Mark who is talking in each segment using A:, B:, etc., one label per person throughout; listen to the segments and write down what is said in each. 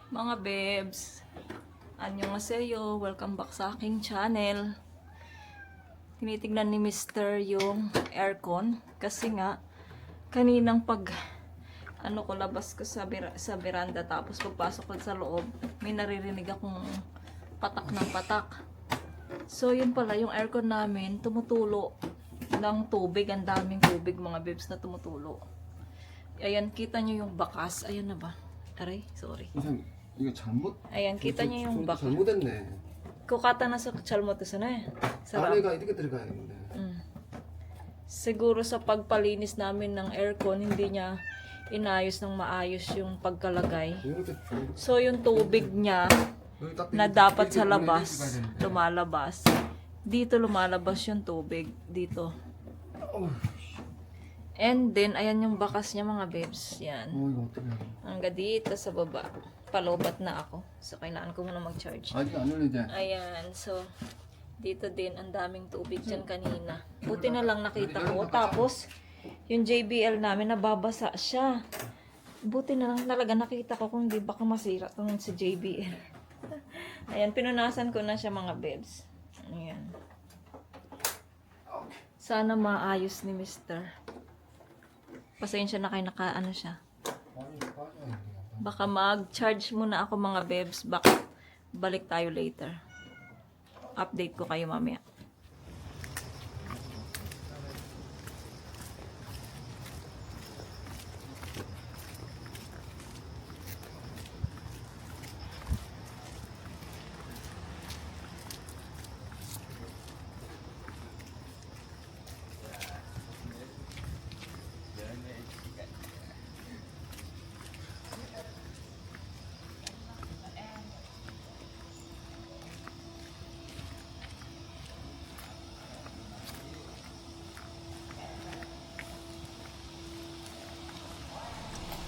A: Mga bebs, annyeonghaseyo, welcome back sa aking channel. Tinitignan ni Mr. yung aircon kasi nga kaninang labas ko sa veranda tapos pagpasok ko sa loob, may naririnig akong patak ng patak. So yun pala yung aircon namin tumutulo ng tubig, ang daming tubig mga bebs na tumutulo. Ayan, kita nyo yung bakas. Ayan na ba? Aray, sorry.
B: 이거 잘못.
A: Ayan, kita niyo yung back.
B: 잘못했네.
A: Kukata na sa 잘못해서 na eh. Sarap.
B: 안에가 이렇게 들어가야 되는데.
A: Siguro sa pagpalinis namin ng aircon, hindi niya inayos ng maayos yung pagkalagay.
B: 이렇게
A: So yung tubig niya
B: 여기 딱
A: na dapat sa
B: 이렇게
A: labas,
B: 보내줘야 되는데.
A: lumalabas. Dito lumalabas yung tubig. Dito. And then, ayan yung bakas niya mga bebs. Yan.
B: 이거 어떻게 해?
A: Hanggang dito sa baba. Palobat na ako. So, kailangan ko muna mag-charge.
B: 아직 안 올리지?
A: Ayan, so dito din ang daming tubig dyan kanina. Buti na lang nakita ko. Tapos, yung JBL namin nababasa siya. Buti na lang talaga nakita ko kung di baka masira itong si JBL. Ayan, pinunasan ko na siya mga bebs. Ayan. Sana maayos ni Mr. Pasensya na kayo nakaano siya. Baka mag-charge muna ako mga bebs. Baka balik tayo later. Update ko kayo mamaya.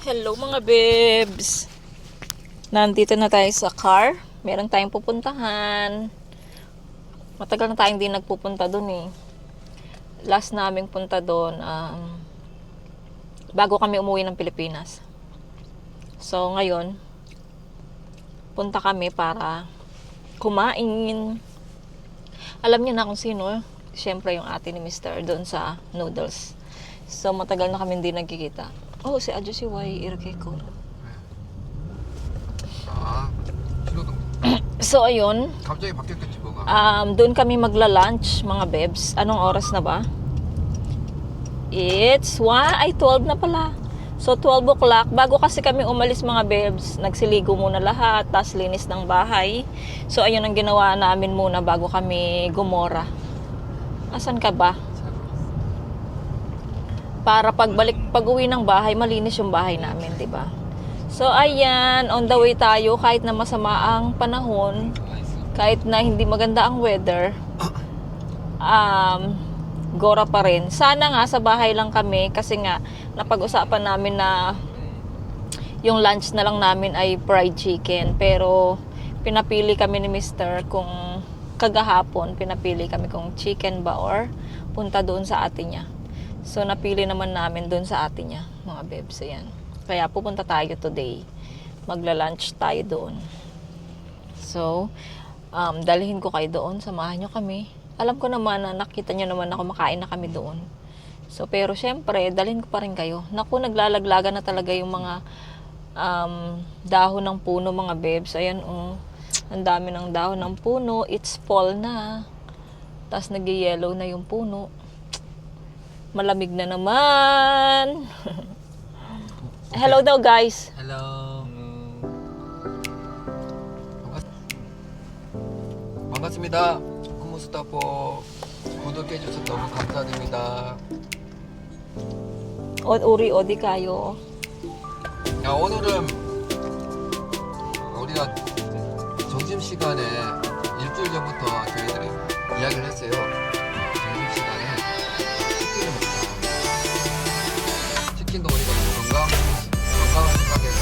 A: Hello mga bebs! Nandito na tayo sa car. Meron tayong pupuntahan. Matagal na tayong hindi nagpupunta dun eh. Last naming punta dun, bago kami umuwi ng Pilipinas. So ngayon, punta kami para kumain. Alam niyo na kung sino. Siyempre yung ate ni Mr. doon sa noodles. So matagal na kami hindi nagkikita. Oh, si Adjo si Y 이렇게 ko.
B: 아, 신호등.
A: So ayun,
B: 갑자기 바뀌었겠지 뭐가.
A: doon kami magla-lunch mga bebs. Anong oras na ba? It's 12 na pala. So 12 o'clock, bago kasi kami umalis mga bebs, nagsiligo muna lahat, tas linis ng bahay. So ayun ang ginawa namin muna bago kami gumora. Asan ka ba? Para pag-uwi ng bahay, malinis yung bahay namin, 'di ba? So ayan, on the way tayo kahit na masama ang panahon, kahit na hindi maganda ang weather. Gora pa rin. Sana nga sa bahay lang kami kasi nga napag-usapan namin na yung lunch na lang namin ay fried chicken, pero pinapili kami ni Mr. kung kagahapon, pinapili kami kung chicken ba or punta doon sa ate niya. So, napili naman namin doon sa ate niya, mga bebs. Ayan. Kaya pupunta tayo today. Magla-lunch tayo doon. So, dalhin ko kayo doon. Samahan nyo kami. Alam ko naman na nakita nyo naman na kumakain na kami doon. So, pero syempre, dalhin ko pa rin kayo. Naku, naglalaglaga na talaga yung mga dahon ng puno, mga bebs. Ayan, ang dami ng dahon ng puno. It's fall na. Tapos nag-yellow na yung puno. Malamig na naman. Hello daw guys.
B: Hello. 반갑습니다. 쿠무스타포 구독해 주셔서 너무 감사드립니다.
A: Uri odi kayo.
B: 야, 오늘은 우리가 점심시간에 일주일 전부터 저희들이 이야기를 했어요. 점심시간에 치킨을 먹자. 치킨도 우리가 건강한 생각에서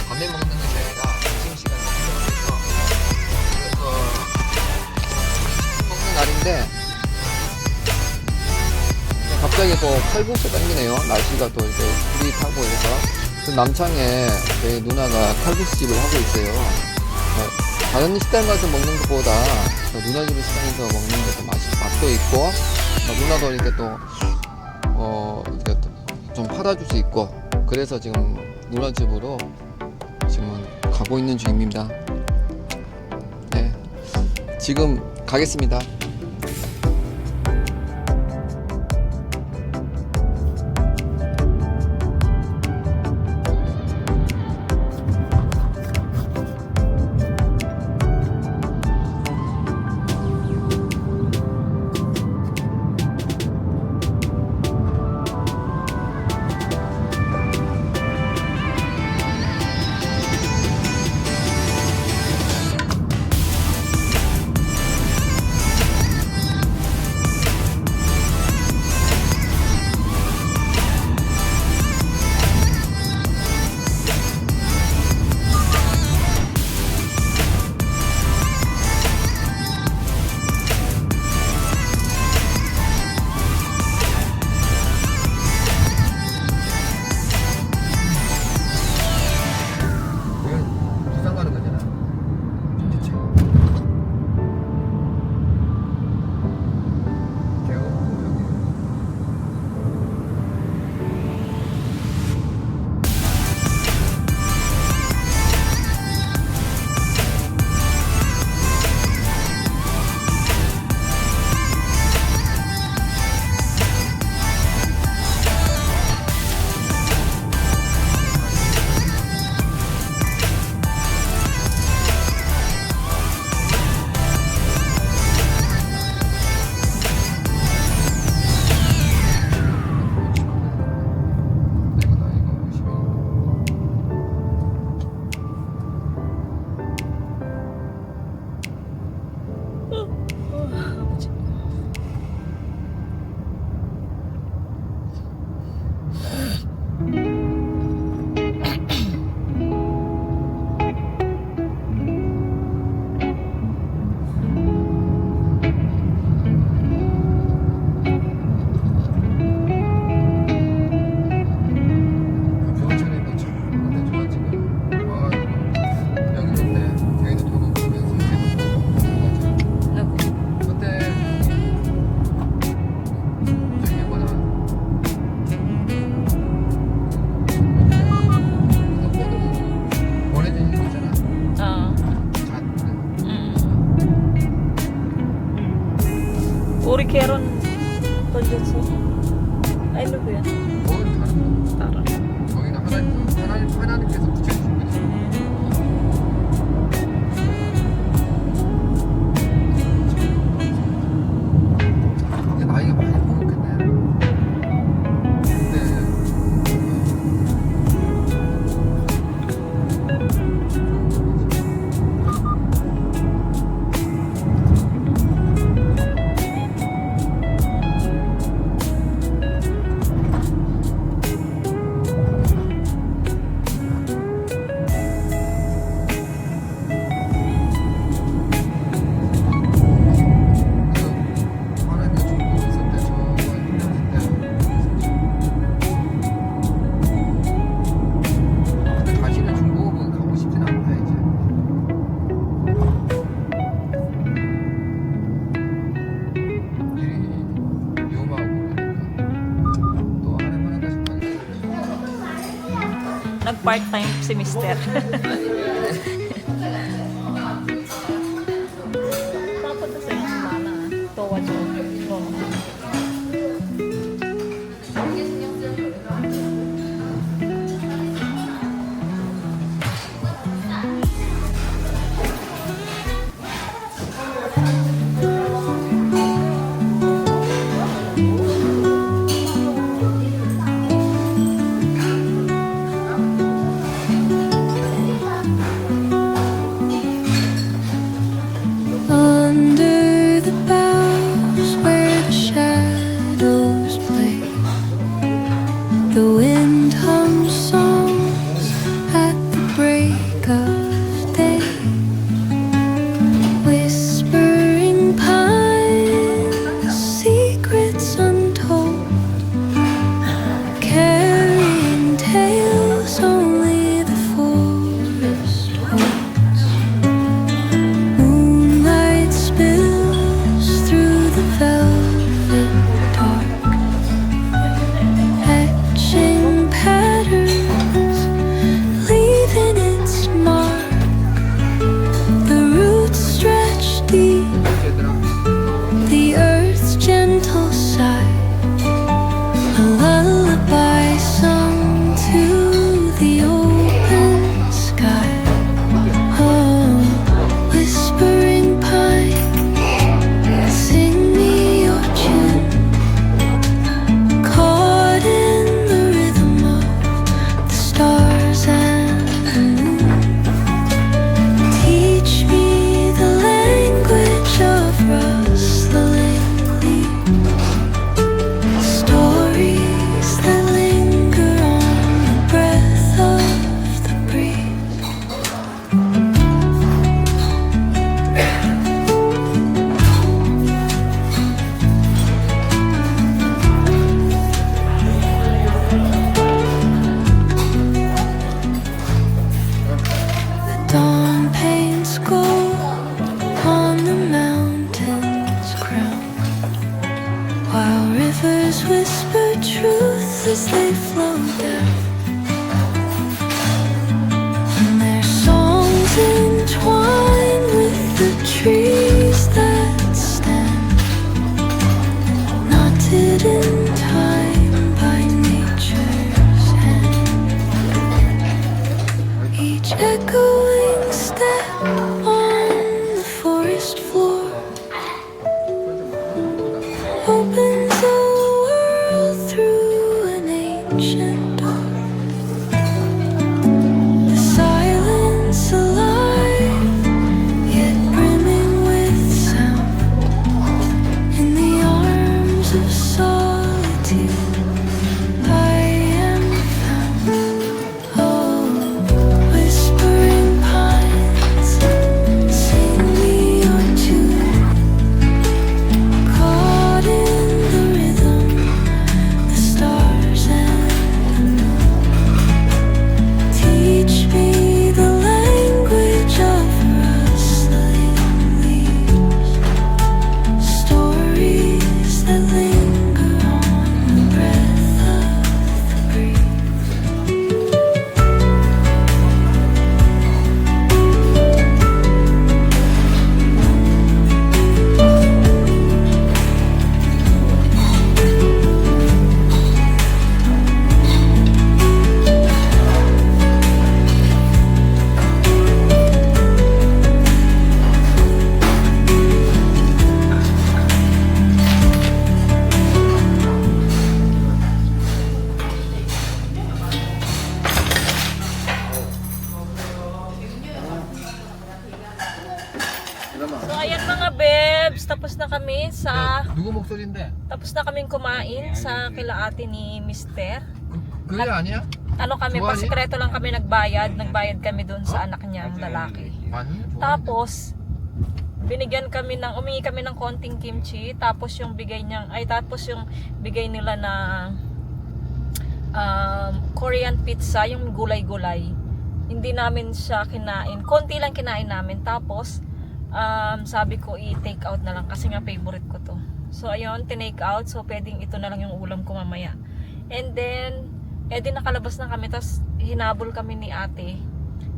B: 밤에 먹는 것이 아니라 점심시간에 먹자. 그래서 치킨 먹는 날인데 갑자기 또 칼국수 땡기네요. 날씨가 또 이제 불이 타고 이래서 그 남창에 저희 누나가 칼국수집을 하고 있어요. 다른 식당 가서 먹는 것보다 누나 집 식당에서 먹는 게 더 맛도 있고 누나도 이렇게 또 이렇게 좀 팔아줄 수 있고 그래서 지금 누나 집으로 지금 가고 있는 중입니다. 네, 지금 가겠습니다. 부산 가는 거잖아. 그치? 대구 여기.
A: 우리 캐런 던졌어. Ay, ano ba yan? Tara.
B: 거기는 하나님께서 붙여주신 거지. 이제 나이가 많이 먹었겠네.
A: Nag-part-time si Mister. Papunta sa ng mana. Towards no.
C: Under the boughs where the shadows play, the wind hums songs at the break of day, whispering pines, secrets untold, carrying tales on clouds as they flow down. And their songs entwine with the trees that stand, knotted in time by nature's hand. Each echoing step on the forest floor opens a world through an ancient door. The silence alive, yet brimming with sound. In the arms of solitude, I am found. Oh, whispering pines, sing me your tune. Caught in the rhythm, the stars and the moon teach me the language of rustling leaves, stories that linger on the breath of the breeze.
A: So ayan mga bebs, tapos na kami sa
B: 누구 목소리인데?
A: tapos na kaming kumain sa kila ate ni Mister.
B: 그게 아니야?
A: Ano kami,
B: Suwali?
A: pasikreto lang kami nagbayad kami doon sa anak niyang lalaki.
B: 맞니?
A: Tapos umingi kami ng konting kimchi, tapos yung bigay nila na Korean pizza, yung gulay-gulay. Hindi namin siya kinain, konti lang kinain namin. Tapos sabi ko i-take out na lang kasi nga favorite ko to. So ayun, tinake out. So pwedeng ito na lang yung ulam ko mamaya. And then nakalabas na kami, tas hinabol kami ni ate.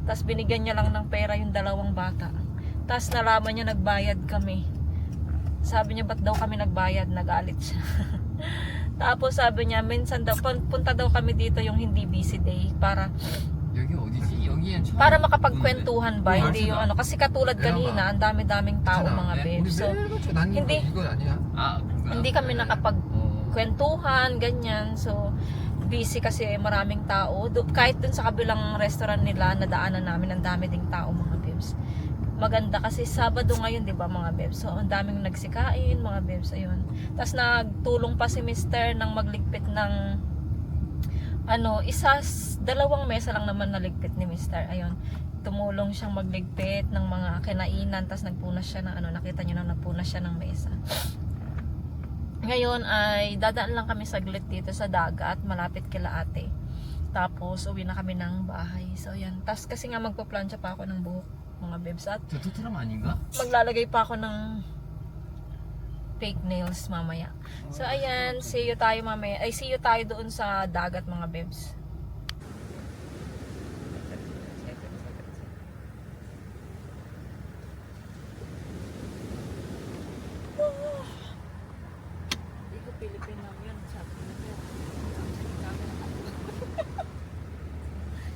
A: Tas binigyan niya lang ng pera yung dalawang bata. Tas nalaman niya nagbayad kami. Sabi niya ba't daw kami nagbayad, nagalit siya. Tapos sabi niya minsan daw punta daw kami dito yung hindi busy day para
B: 여기 어디지? 여기엔 처음
A: para makapagkwentuhan ba,
B: Mm.
A: hindi yung ano, kasi katulad kanina, ang dami-daming tao mga babe. So, hindi-
B: 이건 아니야? 아,
A: hindi kami nakapagkwentuhan, ganyan. So, busy kasi maraming tao. Kahit dun sa kabilang restaurant nila, nadaanan namin, ang dami ding tao mga babes. Maganda kasi Sabado ngayon, di ba mga babes? So, ang daming nagsikain, mga babes, ayun. Tapos nagtulong pa si Mister ng magligpit ng dalawang mesa lang naman naligpit ni Mister. Ayun, tumulong siyang magligpit ng mga kinainan, tapos nagpunas siya ng nakita niyo na nagpunas siya ng mesa. Ngayon ay dadaan lang kami saglit dito sa dagat, malapit kila ate. Tapos uwi na kami ng bahay. So ayan, tapos kasi nga magpa-plancha pa ako ng buhok mga babes, at
B: 저 토트람 아닌가?
A: maglalagay pa ako ng fake nails mamaya. So ayan, see you tayo mamaya. See you tayo doon sa dagat mga babes. Hindi ko Pilipino lang yun. Sabi ko na yun.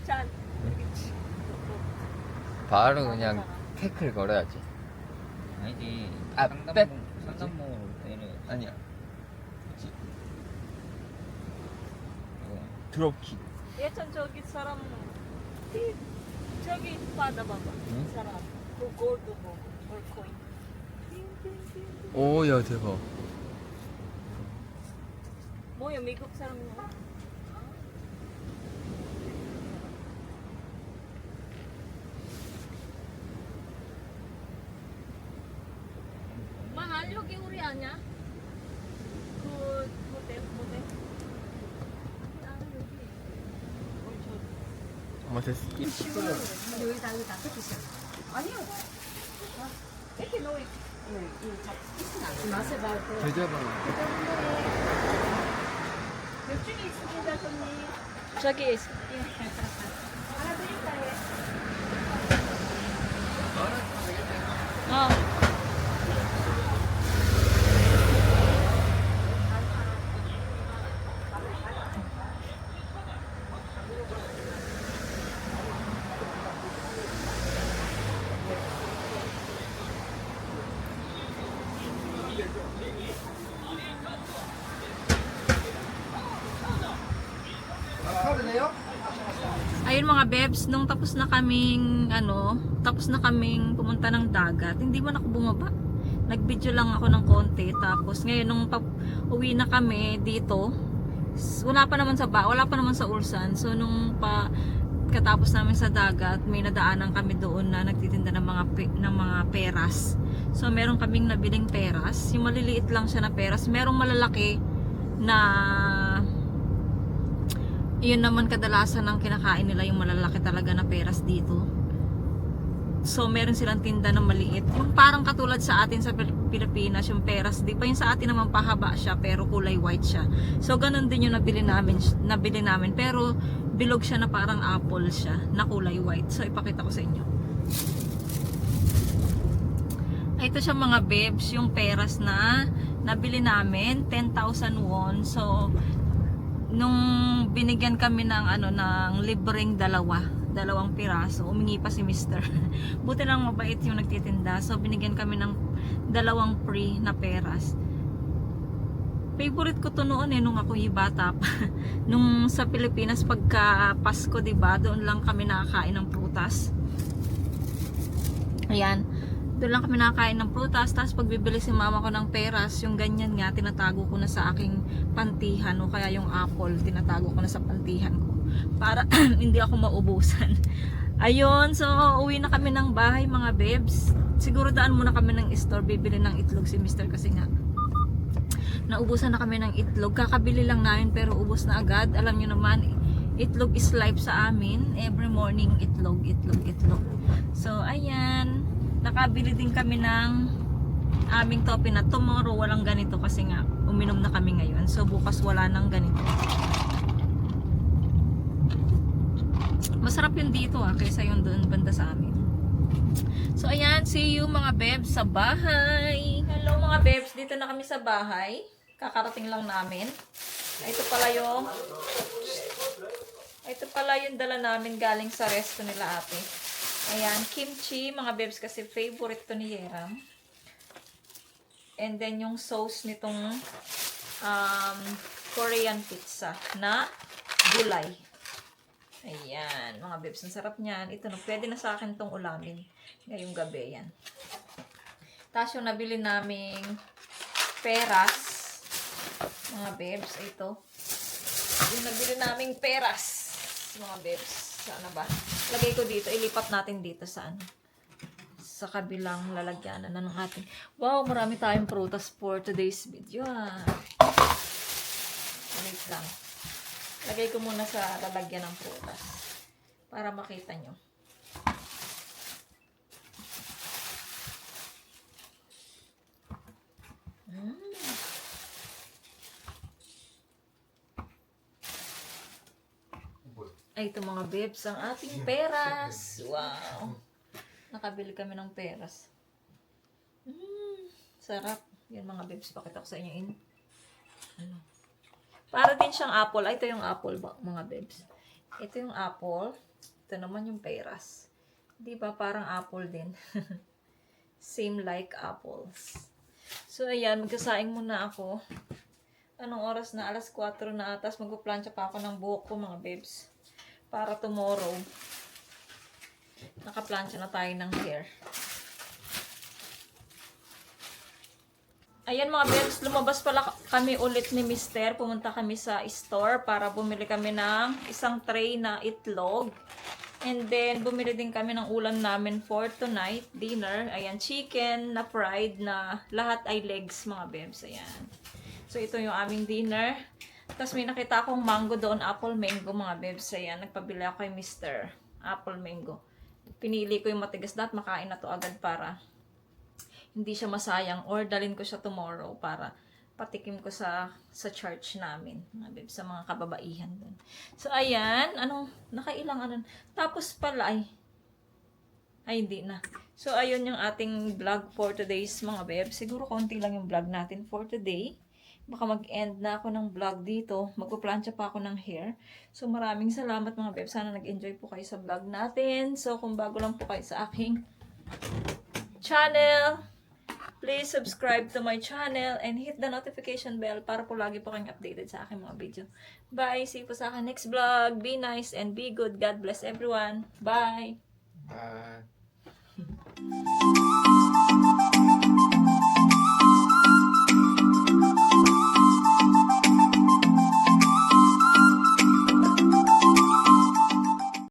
A: Chan.
B: 바로 그냥 태클 걸어야지.
D: 아니지.
B: 아, 백.
D: 상담모 때는
B: 아니야.
D: 드롭킥.
A: 예전 저기 사람 저기 받아봐봐.
D: 응?
A: 사람 그 골드 뭐 골코인.
B: 오, 야, 대박.
A: 뭐야 미국 사람 뭐? mahal 여기 우리 아니야? 그 모델. 아 여기.
B: 어머, 됐어. 대접은.
A: 저기 있어. 어. Ayun mga bebs, nung tapos na kaming pumunta ng dagat, hindi man ako bumaba. Nag-video lang ako ng konti, tapos ngayon nung uwi na kami dito, wala pa naman sa Ulsan. So nung katapos namin sa dagat, may nadaanan kami doon na nagtitinda ng mga peras. So meron kaming nabiling peras, yung maliliit lang siya na peras, merong malalaki na yun naman kadalasan ang kinakain nila, yung malalaki talaga na peras dito. So meron silang tinda na maliit, yung parang katulad sa atin sa Pilipinas, yung peras, di ba yung sa atin naman pahaba siya pero kulay white siya. So ganun din yung nabili namin, pero bilog siya na parang apple siya na kulay white. So ipakita ko sa inyo. Ito siya mga bebs, yung peras na nabili namin, 10,000 won. So nung binigyan kami ng ng libreng dalawang piraso, umingi pa si Mr. Buti lang mabait yung nagtitinda. So binigyan kami ng dalawang free na peras. Favorite ko to noon nung ako bata pa. Nung sa Pilipinas pagka Pasko, diba, doon lang kami nakakain ng prutas. Ayan, doon lang kami nakakain ng prutas. Tapos pag bibili si mama ko ng peras, yung ganyan nga, tinatago ko na sa aking pantihan, o kaya yung apple, tinatago ko na sa pantihan ko para hindi ako maubusan. Ayun, so uwi na kami ng bahay mga bebs. Siguro daan muna kami ng store, bibili ng itlog si Mr. kasi nga naubusan na kami ng itlog. Kakabili lang namin pero ubos na agad. Alam nyo naman, itlog is life sa amin. Every morning itlog. So ayan, nakabili din kami ng aming topping na tomorrow walang ganito kasi nga uminom na kami ngayon. So bukas wala nang ganito. Masarap yun dito kaysa yung doon banda sa amin. So ayan, see you mga bebs sa bahay. Hello mga bebs, dito na kami sa bahay. Kakarating lang namin. Ito pala yung dala namin galing sa resto nila ate. Ayan, kimchi mga bebs kasi favorite to ni Yeram. And then yung sauce nitong Korean pizza na gulay. Ayan, mga bebs, ang sarap niyan. Ito no, pwede na sa akin tong ulamin ngayong gabi yan. Tapos yung nabili naming peras, mga bebs, ito. Yung nabili naming peras, mga bebs. Saan ba? Lagay ko dito, ilipat natin dito sa sa kabilang lalagyanan na ng ating. Wow, marami tayong prutas for today's video. Wait lang. Lagay ko muna sa lalagyan ng prutas para makita nyo. Ay, ito mga bebs, ang ating peras. Wow. Nakabili kami ng peras. Sarap. Yan mga bebs, pakita ko sa inyo Para din siyang apple. Ay, ito yung apple mga bebs. Ito yung apple. Ito naman yung peras. Di ba parang apple din? Same like apples. So, ayan. Magkasaing muna ako. Anong oras na? Alas 4 na. Tapos magpaplansya pa ako ng buhok ko mga bebs. Para tomorrow, nakaplansya na tayo ng hair. Ayan mga bebs, lumabas pala kami ulit ni Mr. Pumunta kami sa store para bumili kami ng isang tray na itlog. And then, bumili din kami ng ulam namin for tonight, dinner. Ayan, chicken na fried na lahat ay legs mga bebs. Ayan. So, ito yung aming dinner. Tapos may nakita akong mango doon, apple mango mga bebs. Ayan, nagpabili ako kay Mr. Apple mango. Pinili ko yung matigas lahat, makain na to agad para hindi siya masayang, or dalhin ko siya tomorrow para patikim ko sa church namin, mga babe, sa mga kababaihan doon. So, ayan, nakailang tapos pala ay hindi na. So, ayun yung ating vlog for today's mga babe. Siguro konti lang yung vlog natin for today. Baka mag-end na ako ng vlog dito. Magpaplansya pa ako ng hair. So, maraming salamat mga babe. Sana nag-enjoy po kayo sa vlog natin. So, kung bago lang po kayo sa aking channel, please subscribe to my channel and hit the notification bell para po lagi po kayong updated sa aking mga video. Bye! See you po sa aking next vlog. Be nice and be good. God bless everyone. Bye!
B: 아,